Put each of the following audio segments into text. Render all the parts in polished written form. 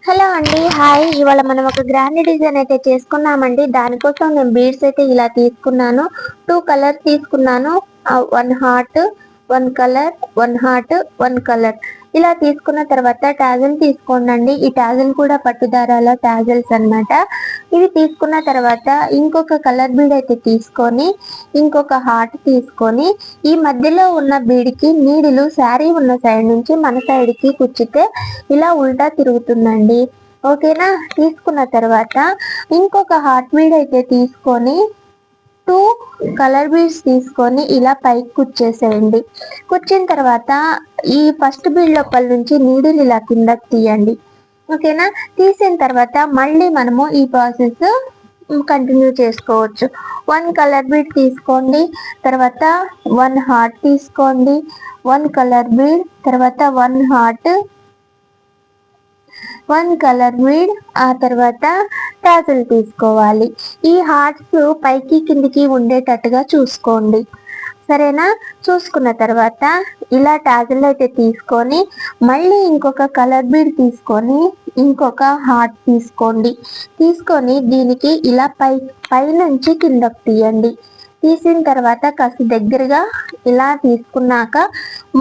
Hello అండి, hi. ఇవాళ మనం ఒక గ్రాండ్ డిజైన్ అయితే చేసుకున్నామండి. దానికోసం నేను బీడ్స్ అయితే ఇలా తీసుకున్నాను. 2 కలర్స్ తీసుకున్నాను. 1 హార్ట్, 1 కలర్, 1 హార్ట్, 1 కలర్. ఇలా తీసుకున్న తర్వాత టాజిల్ తీసుకోండి. ఈ టాజిల్ కూడా పట్టుదారాల టాజిల్స్ అన్నమాట. ఇవి తీసుకున్న తర్వాత ఇంకొక కలర్ బీడ్ అయితే తీసుకొని, ఇంకొక హార్ట్ తీసుకొని, ఈ మధ్యలో ఉన్న బీడ్కి నీడిలు శారీ ఉన్న సైడ్ నుంచి మన సైడ్కి కుచ్చితే ఇలా ఉల్టా తిరుగుతుందండి. ఓకేనా? తీసుకున్న తర్వాత ఇంకొక హార్ట్ బీడ్ అయితే తీసుకొని 2 కలర్ బీడ్స్ తీసుకొని ఇలా పైకి కుచ్చేసేయండి. కుచ్చిన తర్వాత ఈ ఫస్ట్ బీడ్ లోపల నుంచి నీడిల్ ఇలా కిందకి తీయండి. ఓకేనా? తీసిన తర్వాత మళ్ళీ మనము ఈ ప్రాసెస్ కంటిన్యూ చేసుకోవచ్చు. 1 కలర్ బీడ్ తీసుకోండి, తర్వాత 1 హార్ట్ తీసుకోండి, 1 కలర్ బీడ్, తర్వాత 1 హార్ట్, 1 కలర్ బీడ్, ఆ తర్వాత టాజిల్ తీసుకోవాలి. ఈ హార్ట్స్ పైకి కిందికి ఉండేటట్టుగా చూసుకోండి. సరేనా? చూసుకున్న తర్వాత ఇలా టాజిల్ అయితే తీసుకొని మళ్ళీ ఇంకొక కలర్ బీడ్ తీసుకొని ఇంకొక హార్ట్ తీసుకోండి. తీసుకొని దీనికి ఇలా పైనుంచి కిందకు తీయండి. తీసిన తర్వాత కాస్త దగ్గరగా ఇలా తీసుకున్నాక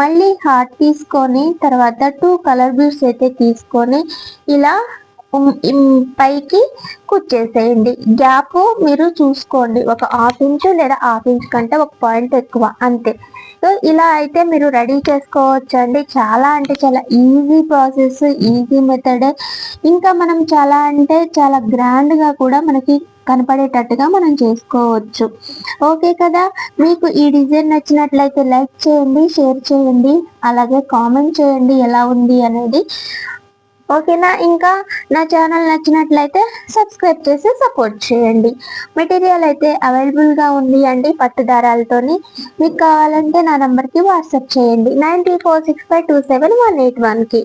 మళ్ళీ హార్ట్ తీసుకొని తర్వాత 2 కలర్ బీడ్స్ అయితే తీసుకొని ఇలా పైకి కుచ్చేసేయండి. గ్యాప్ మీరు చూసుకోండి, ఒక 1/2 ఇంచు లేదా 1/2 ఇంచ్ కంటే 1 పాయింట్ ఎక్కువ, అంతే. సో ఇలా అయితే మీరు రెడీ చేసుకోవచ్చు అండి. చాలా అంటే చాలా ఈజీ ప్రాసెస్, ఈజీ మెథడ్. ఇంకా మనం చాలా అంటే చాలా గ్రాండ్గా కూడా మనకి కనపడేటట్టుగా మనం చేసుకోవచ్చు. ఓకే కదా? మీకు ఈ డిజైన్ నచ్చినట్లయితే లైక్ చేయండి, షేర్ చేయండి, అలాగే కామెంట్ చేయండి ఎలా ఉంది అనేది. ఓకేనా? ఇంకా నా ఛానల్ నచ్చినట్లయితే సబ్స్క్రైబ్ చేసి సపోర్ట్ చేయండి. మెటీరియల్ అయితే అవైలబుల్గా ఉంది అండి పట్టుదారాలతోని. మీకు కావాలంటే నా నంబర్కి వాట్సాప్ చేయండి 9346527181కి.